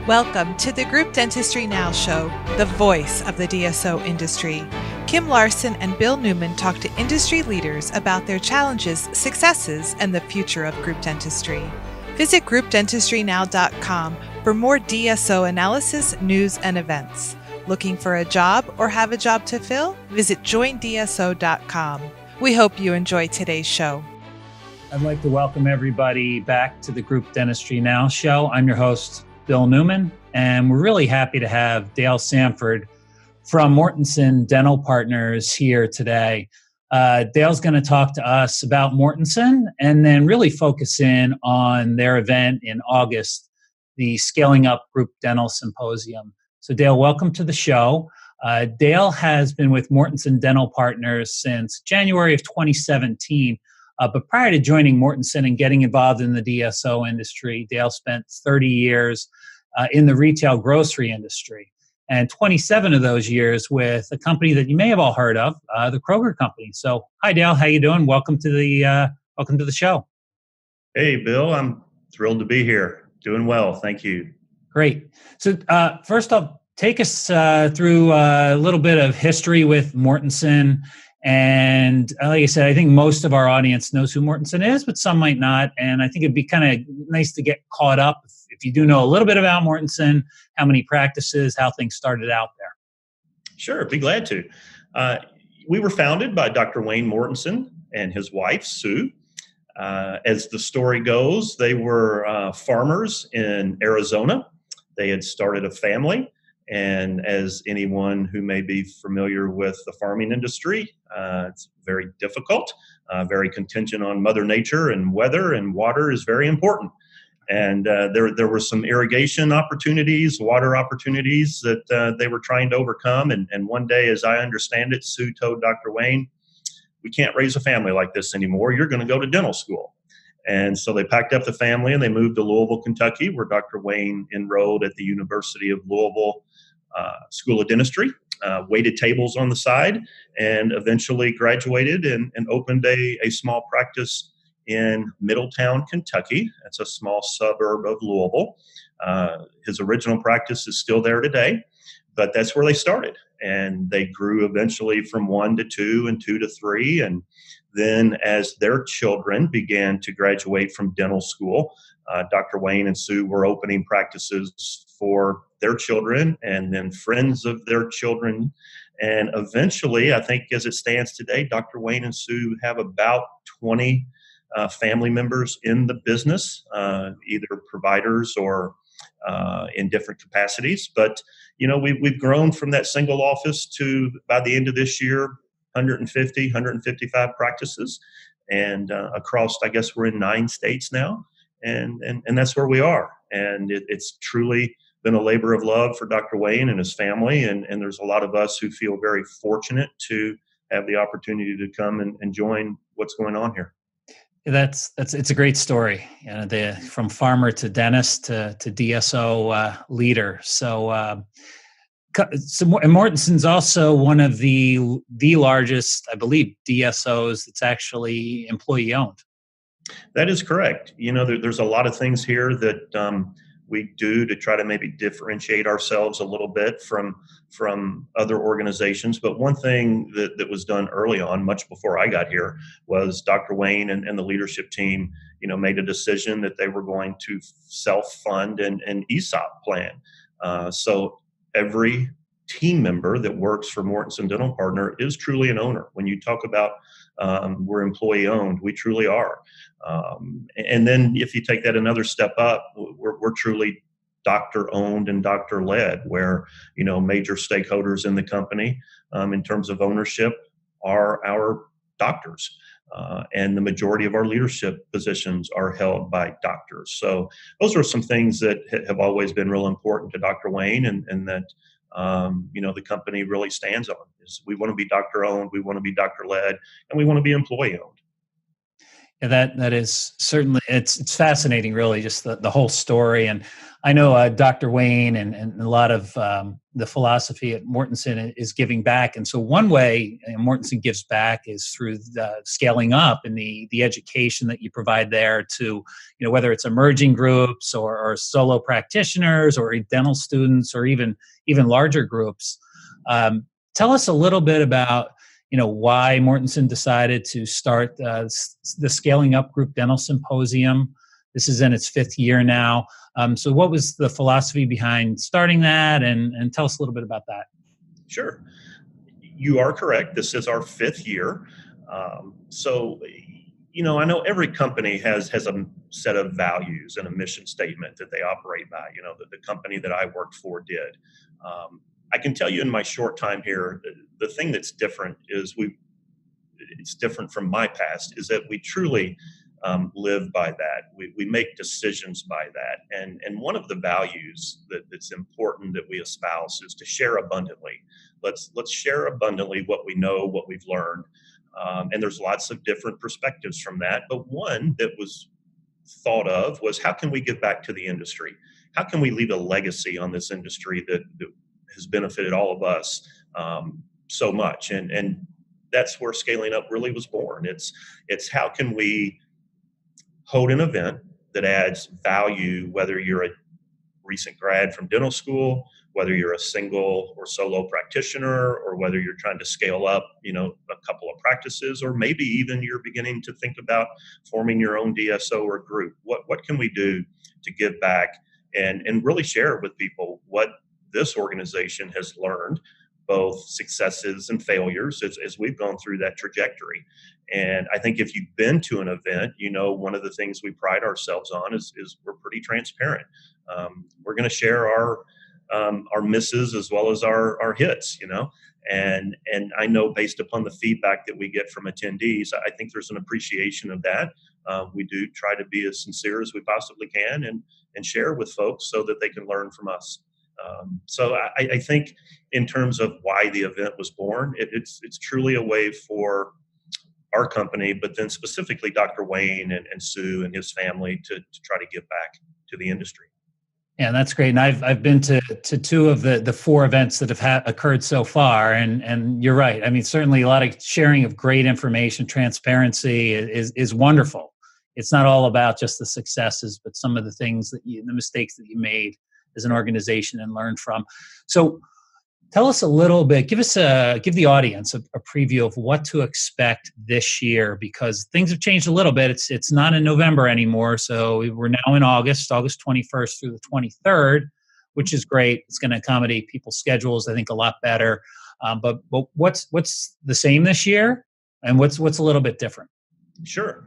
Welcome to the Group Dentistry Now show, the voice of the DSO industry. Kim Larson and Bill Newman talk to industry leaders about their challenges, successes, and the future of group dentistry. Visit groupdentistrynow.com for more DSO analysis, news, and events. Looking for a job or have a job to fill? Visit joindso.com. We hope you enjoy today's show. I'd like to welcome everybody back to the Group Dentistry Now show. I'm your host, Bill Newman, and we're really happy to have Dale Sanford from Mortensen Dental Partners here today. Dale's going to talk to us about Mortensen and then really focus in on their event in August, the Scaling Up Group Dental Symposium. So Dale, welcome to the show. Dale has been with Mortensen Dental Partners since January of 2017. But prior to joining Mortensen and getting involved in the DSO industry, Dale spent 30 years in the retail grocery industry, and 27 of those years with a company that you may have all heard of, the Kroger Company. So, hi Dale, how you doing? Welcome to the show. Hey Bill, I'm thrilled to be here. Doing well, thank you. Great. So, first off, take us through a little bit of history with Mortensen. And like I said, I think most of our audience knows who Mortensen is, but some might not. And I think it'd be kind of nice to get caught up if you do know a little bit about Mortensen, how many practices, how things started out there. Sure, be glad to. We were founded by Dr. Wayne Mortenson and his wife, Sue. As the story goes, they were farmers in Arizona. They had started a family. And as anyone who may be familiar with the farming industry, it's very difficult, very contingent on Mother Nature and weather, and water is very important. And there were some irrigation opportunities, water opportunities that they were trying to overcome. And one day, as I understand it, Sue told Dr. Wayne, "We can't raise a family like this anymore. You're going to go to dental school." And so they packed up the family and they moved to Louisville, Kentucky, where Dr. Wayne enrolled at the University of Louisville School of Dentistry, waited tables on the side, and eventually graduated and opened a small practice in Middletown, Kentucky. That's a small suburb of Louisville. His original practice is still there today, but that's where they started. And they grew eventually from 1 to 2 and 2 to 3. And then as their children began to graduate from dental school, Dr. Wayne and Sue were opening practices for their children and then friends of their children. And eventually, I think as it stands today, Dr. Wayne and Sue have about 20 family members in the business, either providers or in different capacities. But, you know, we've grown from that single office to, by the end of this year, 150, 155 practices. And across, I guess we're in 9 states now. And that's where we are. And it's truly been a labor of love for Dr. Wayne and his family. And there's a lot of us who feel very fortunate to have the opportunity to come and join what's going on here. It's a great story. You know, from farmer to dentist to DSO leader. So Mortensen's also one of the largest, I believe, DSOs that's actually employee owned. That is correct. You know, there's a lot of things here that we do to try to maybe differentiate ourselves a little bit from other organizations. But one thing that was done early on, much before I got here, was Dr. Wayne and the leadership team, you know, made a decision that they were going to self-fund an ESOP plan. So every team member that works for Mortensen Dental Partner is truly an owner. When you talk about we're employee owned, we truly are. And then if you take that another step up, we're truly doctor owned and doctor led, where, you know, major stakeholders in the company in terms of ownership are our doctors. And the majority of our leadership positions are held by doctors. So those are some things that have always been real important to Dr. Wayne and that, you know, the company really stands on. Is we want to be doctor owned, we want to be doctor led, and we want to be employee owned. Yeah, that is certainly, it's fascinating, really, just the whole story. And I know Dr. Wayne and a lot of the philosophy at Mortensen is giving back. And so one way Mortensen gives back is through the scaling up and the education that you provide there to, whether it's emerging groups or solo practitioners or dental students or even larger groups. Tell us a little bit about, why Mortensen decided to start the Scaling Up Group Dental Symposium. This is in its 5th year now. So what was the philosophy behind starting that? And tell us a little bit about that. Sure. You are correct. This is our 5th year. I know every company has a set of values and a mission statement that they operate by, the company that I worked for did. I can tell you in my short time here, the thing that's different is it's different from my past, is that we truly live by that. We make decisions by that. And one of the values that's important that we espouse is to share abundantly. Let's share abundantly what we know, what we've learned. And there's lots of different perspectives from that. But one that was thought of was, how can we give back to the industry? How can we leave a legacy on this industry that has benefited all of us so much? And that's where Scaling Up really was born. It's how can we hold an event that adds value, whether you're a recent grad from dental school, whether you're a single or solo practitioner, or whether you're trying to scale up, a couple of practices, or maybe even you're beginning to think about forming your own DSO or group. What can we do to give back and really share with people what this organization has learned, both successes and failures as we've gone through that trajectory. And I think if you've been to an event, one of the things we pride ourselves on is we're pretty transparent. We're going to share our misses as well as our hits, and I know based upon the feedback that we get from attendees, I think there's an appreciation of that. We do try to be as sincere as we possibly can and share with folks so that they can learn from us. So I think in terms of why the event was born, it's truly a way for our company, but then specifically Dr. Wayne and Sue and his family to try to give back to the industry. Yeah, that's great. And I've been to 2 of the 4 events that have occurred so far, and you're right. I mean, certainly a lot of sharing of great information, transparency is wonderful. It's not all about just the successes, but some of the things the mistakes that you made as an organization and learned from. So tell us a little bit, give the audience a preview of what to expect this year, because things have changed a little bit. It's not in November anymore. So we're now in August 21st through the 23rd, which is great. It's going to accommodate people's schedules, I think, a lot better. But what's the same this year, and what's a little bit different? Sure.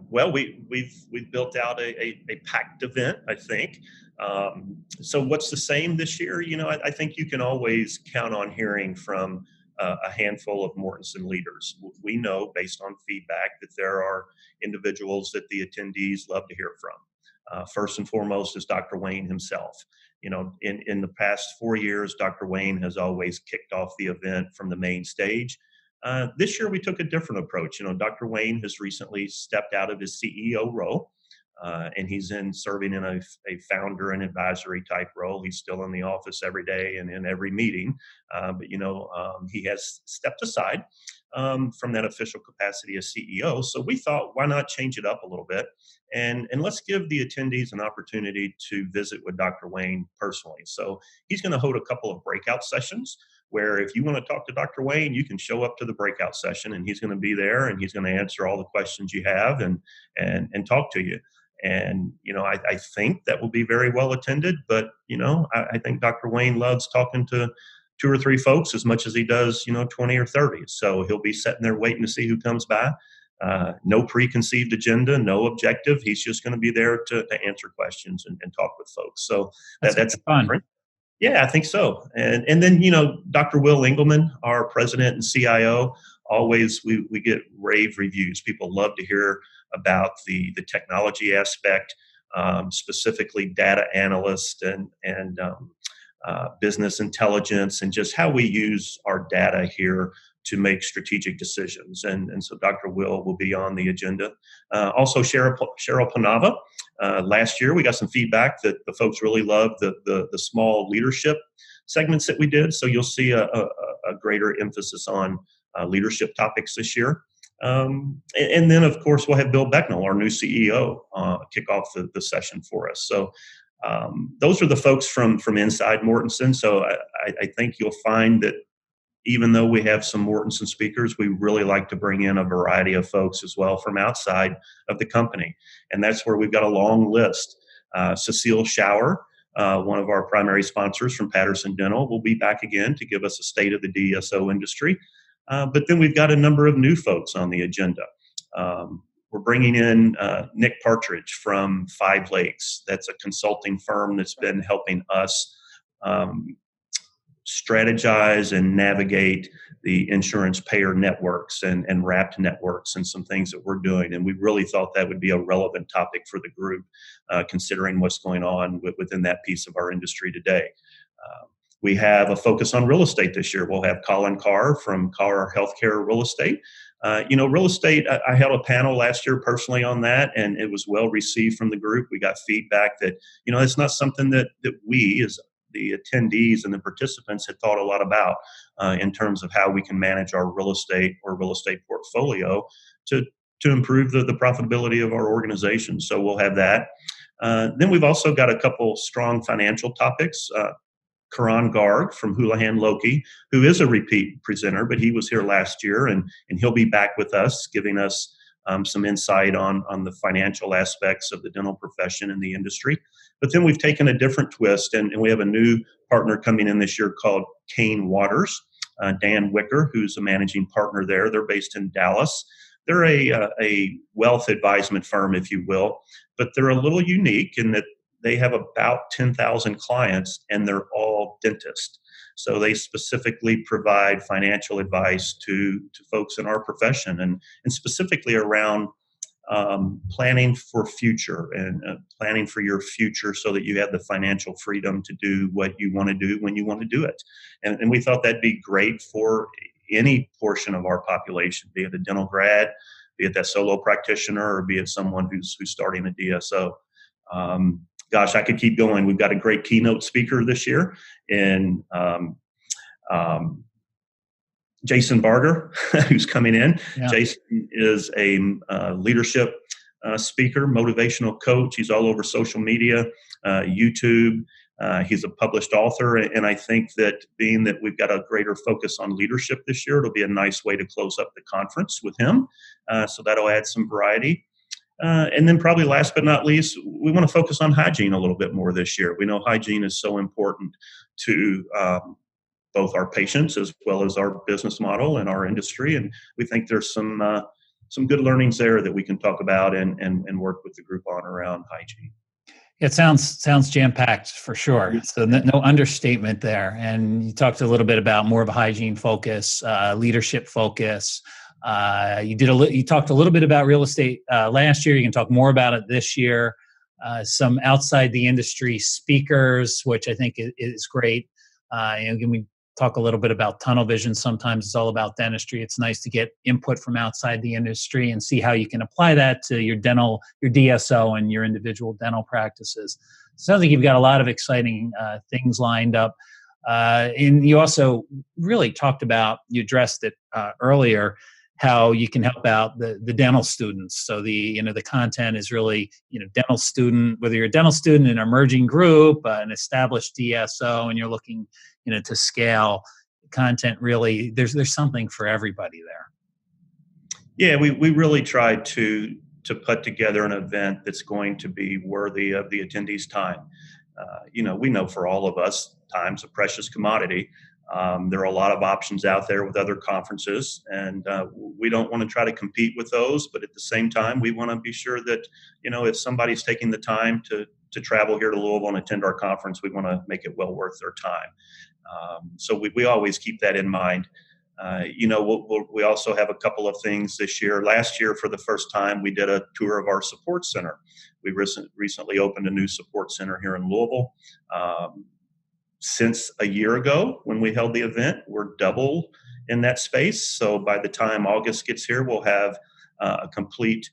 Well, we've built out a packed event, I think. So what's the same this year? I think you can always count on hearing from a handful of Mortensen leaders. We know based on feedback that there are individuals that the attendees love to hear from. First and foremost is Dr. Wayne himself. In the past 4 years, Dr. Wayne has always kicked off the event from the main stage. This year, we took a different approach. Dr. Wayne has recently stepped out of his CEO role, and he's serving in a founder and advisory type role. He's still in the office every day and in every meeting, but he has stepped aside from that official capacity as CEO. So we thought, why not change it up a little bit, and let's give the attendees an opportunity to visit with Dr. Wayne personally. So he's going to hold a couple of breakout sessions, where if you want to talk to Dr. Wayne, you can show up to the breakout session and he's going to be there and he's going to answer all the questions you have and talk to you. And, I think that will be very well attended, but, I think Dr. Wayne loves talking to 2 or 3 folks as much as he does, 20 or 30. So he'll be sitting there waiting to see who comes by. No preconceived agenda, no objective. He's just going to be there to answer questions and talk with folks. So that's fun. Different. Yeah, I think so. And then, Dr. Will Engelman, our president and CIO, always we get rave reviews. People love to hear about the technology aspect, specifically data analyst and business intelligence, and just how we use our data here to make strategic decisions. And so Dr. Will be on the agenda. Also, Cheryl Panava. Last year, we got some feedback that the folks really loved the small leadership segments that we did. So you'll see a greater emphasis on leadership topics this year. And then, of course, we'll have Bill Becknell, our new CEO, kick off the session for us. So those are the folks from inside Mortensen. So I think you'll find that even though we have some Mortensen speakers, we really like to bring in a variety of folks as well from outside of the company. And that's where we've got a long list. Cecile Schauer, one of our primary sponsors from Patterson Dental, will be back again to give us a state of the DSO industry. But then we've got a number of new folks on the agenda. We're bringing in Nick Partridge from 5 Lakes. That's a consulting firm that's been helping us strategize and navigate the insurance payer networks and wrapped networks and some things that we're doing. And we really thought that would be a relevant topic for the group, considering what's going on within that piece of our industry today. We have a focus on real estate this year. We'll have Colin Carr from Carr Healthcare Real Estate. Real estate, I held a panel last year personally on that, and it was well received from the group. We got feedback that, it's not something that we as the attendees and the participants had thought a lot about in terms of how we can manage our real estate portfolio to improve the profitability of our organization. So we'll have that. Then we've also got a couple strong financial topics. Karan Garg from Houlihan Lokey, who is a repeat presenter, but he was here last year, and he'll be back with us, giving us some insight on the financial aspects of the dental profession and the industry. But then we've taken a different twist, and we have a new partner coming in this year called Kane Waters, Dan Wicker, who's a managing partner there. They're based in Dallas. They're a wealth advisement firm, if you will, but they're a little unique in that they have about 10,000 clients, and they're all dentists. So they specifically provide financial advice to folks in our profession, and specifically around planning for future and planning for your future so that you have the financial freedom to do what you want to do when you want to do it. And we thought that'd be great for any portion of our population, be it a dental grad, be it that solo practitioner, or be it someone who's starting a DSO. Gosh, I could keep going. We've got a great keynote speaker this year in Jason Barger, who's coming in. Yeah. Jason is a leadership speaker, motivational coach. He's all over social media, YouTube. He's a published author. And I think that being that we've got a greater focus on leadership this year, it'll be a nice way to close up the conference with him. So that'll add some variety. And then probably last but not least, we want to focus on hygiene a little bit more this year. We know hygiene is so important to both our patients as well as our business model and our industry. And we think there's some good learnings there that we can talk about and work with the group on around hygiene. It sounds jam-packed for sure. So no understatement there. And you talked a little bit about more of a hygiene focus, leadership focus. You talked a little bit about real estate last year. You can talk more about it this year. Some outside the industry speakers, which I think is great. And we talk a little bit about tunnel vision. Sometimes it's all about dentistry. It's nice to get input from outside the industry and see how you can apply that to your DSO and your individual dental practices. Sounds like you've got a lot of exciting things lined up. And you also really talked about, you addressed it earlier, how you can help out the dental students. So the content is really, dental student, whether you're a dental student, an emerging group, an established DSO, and you're looking, to scale content, really, there's something for everybody there. Yeah, we really tried to put together an event that's going to be worthy of the attendees' time. We know for all of us, time's a precious commodity. There are a lot of options out there with other conferences, and we don't want to try to compete with those. But at the same time, we want to be sure that, if somebody's taking the time to travel here to Louisville and attend our conference, we want to make it well worth their time. So we always keep that in mind. We also have a couple of things this year. Last year, for the first time, we did a tour of our support center. We recently opened a new support center here in Louisville. Since a year ago when we held the event, we're double in that space. So by the time August gets here, we'll have a complete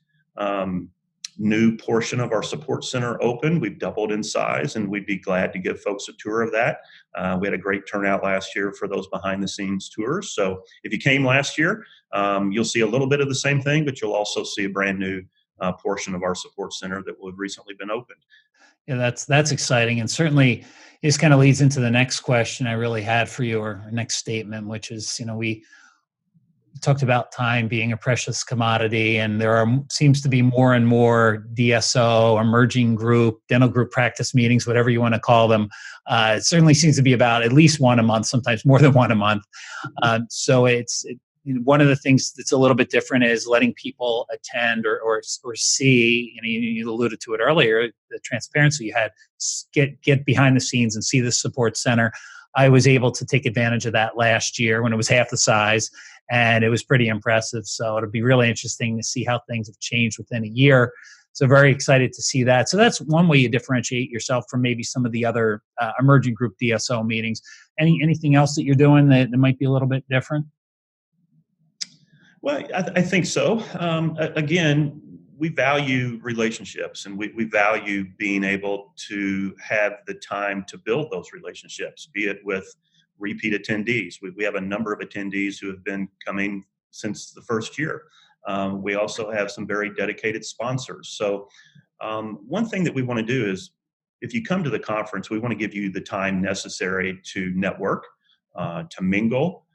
new portion of our support center open. We've doubled in size, and we'd be glad to give folks a tour of that. We had a great turnout last year for those behind the scenes tours. So if you came last year, you'll see a little bit of the same thing, but you'll also see a brand new portion of our support center that will have recently been opened. Yeah, that's exciting, and certainly this kind of leads into the next question I really had for you, or next statement, which is, we talked about time being a precious commodity, and seems to be more and more DSO, emerging group, dental group practice meetings, whatever you want to call them. It certainly seems to be about at least one a month, sometimes more than one a month. So one of the things that's a little bit different is letting people attend or see. You alluded to it earlier, the transparency you had, get behind the scenes and see the support center. I was able to take advantage of that last year when it was half the size, and it was pretty impressive. So it'll be really interesting to see how things have changed within a year. So very excited to see that. So that's one way you differentiate yourself from maybe some of the other emerging group DSO meetings. Anything else that you're doing that might be a little bit different? Well, I think so. Again, we value relationships, and we value being able to have the time to build those relationships, be it with repeat attendees. We have a number of attendees who have been coming since the first year. We also have some very dedicated sponsors. So one thing that we want to do is, if you come to the conference, we want to give you the time necessary to network, to mingle,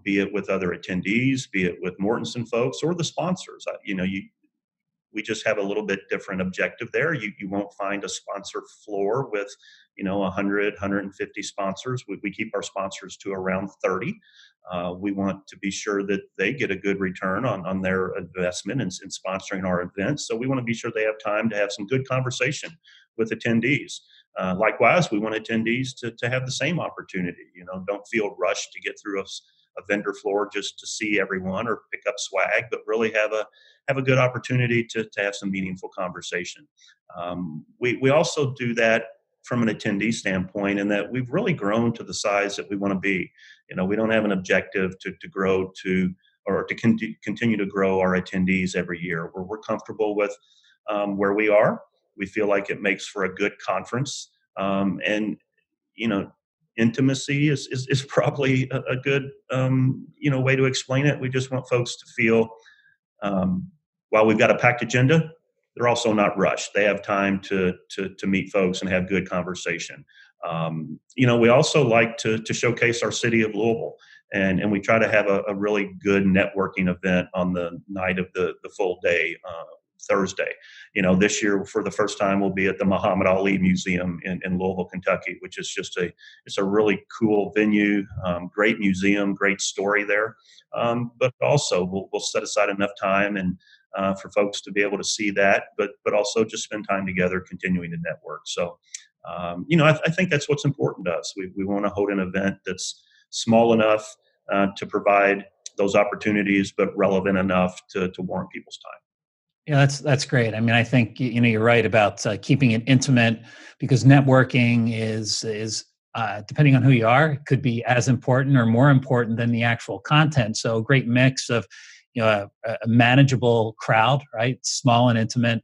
be it with other attendees, be it with Mortensen folks or the sponsors. We just have a little bit different objective there. You won't find a sponsor floor with 100, 150 sponsors. We keep our sponsors to around 30. We want to be sure that they get a good return on their investment in sponsoring our events. So we want to be sure they have time to have some good conversation with attendees. Likewise, we want attendees to have the same opportunity. Don't feel rushed to get through a vendor floor just to see everyone or pick up swag, but really have a good opportunity to have some meaningful conversation. We also do that from an attendee standpoint, in that we've really grown to the size that we want to be. We don't have an objective to grow or to continue to grow our attendees every year. We're comfortable with where we are. We feel like it makes for a good conference, and intimacy is probably a good way to explain it. We just want folks to feel, while we've got a packed agenda, they're also not rushed. They have time to meet folks and have good conversation. We also like to showcase our city of Louisville, and we try to have a really good networking event on the night of the full day, Thursday. This year for the first time we'll be at the Muhammad Ali Museum in Louisville, Kentucky, which is it's a really cool venue, great museum, great story there. But also we'll set aside enough time and for folks to be able to see that, but also just spend time together, continuing to network. So, I think that's what's important to us. We want to hold an event that's small enough to provide those opportunities, but relevant enough to warrant people's time. Yeah, that's great. I mean, I think you're right about keeping it intimate, because networking is depending on who you are, it could be as important or more important than the actual content. So, a great mix of a manageable crowd, right? Small and intimate,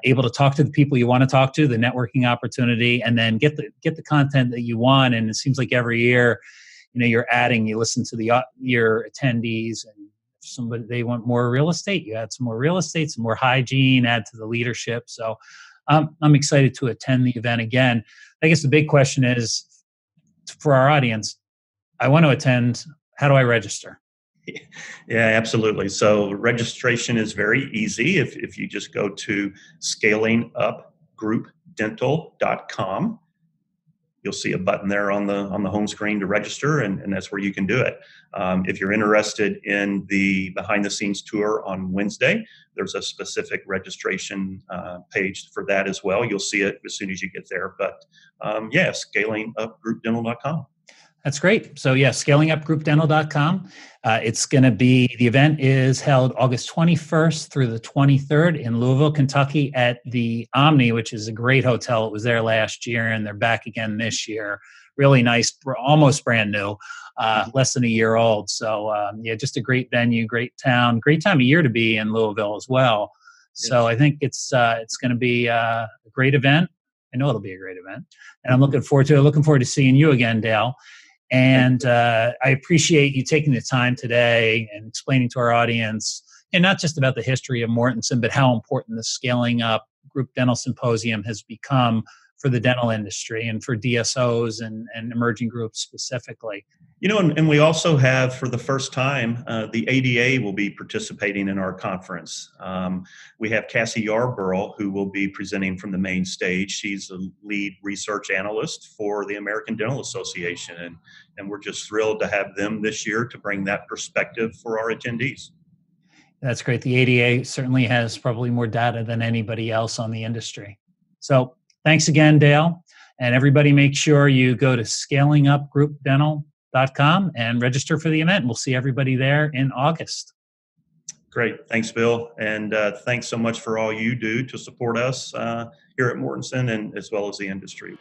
able to talk to the people you want to talk to, the networking opportunity, and then get the content that you want. And it seems like every year, you're adding. You listen to your attendees, and somebody they want more real estate, you add some more real estate, some more hygiene, add to the leadership. So I'm excited to attend the event again. I guess the big question is, for our audience, I want to attend. How do I register? Yeah, absolutely. So registration is very easy. If you just go to scalingupgroupdental.com, you'll see a button there on the home screen to register, and that's where you can do it. If you're interested in the behind the scenes tour on Wednesday, there's a specific registration page for that as well. You'll see it as soon as you get there. But scalingupgroupdental.com. That's great. So scalingupgroupdental.com. It's going to be, the event is held August 21st through the 23rd in Louisville, Kentucky at the Omni, which is a great hotel. It was there last year and they're back again this year. Really nice, almost brand new. less than a year old. So yeah, just a great venue, great town, great time of year to be in Louisville as well. So Yes. I think it's going to be a great event. I know it'll be a great event, and I'm looking forward to it. Looking forward to seeing you again, Dale. And I appreciate you taking the time today and explaining to our audience, and not just about the history of Mortensen, but how important the Scaling Up Group Dental Symposium has become for the dental industry and for DSOs and emerging groups specifically. And we also have, for the first time, the ADA will be participating in our conference. We have Cassie Yarborough, who will be presenting from the main stage. She's the lead research analyst for the American Dental Association, and we're just thrilled to have them this year to bring that perspective for our attendees. That's great. The ADA certainly has probably more data than anybody else on the industry. So thanks again, Dale. And everybody make sure you go to scalingupgroupdental.com and register for the event. We'll see everybody there in August. Great. Thanks, Bill. And thanks so much for all you do to support us here at Mortensen and as well as the industry.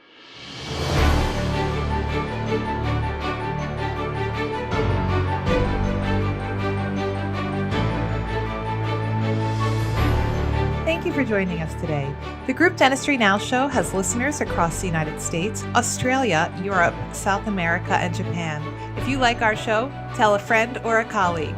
Thank you for joining us today. The Group Dentistry Now show has listeners across the United States, Australia, Europe, South America, and Japan. If you like our show, tell a friend or a colleague.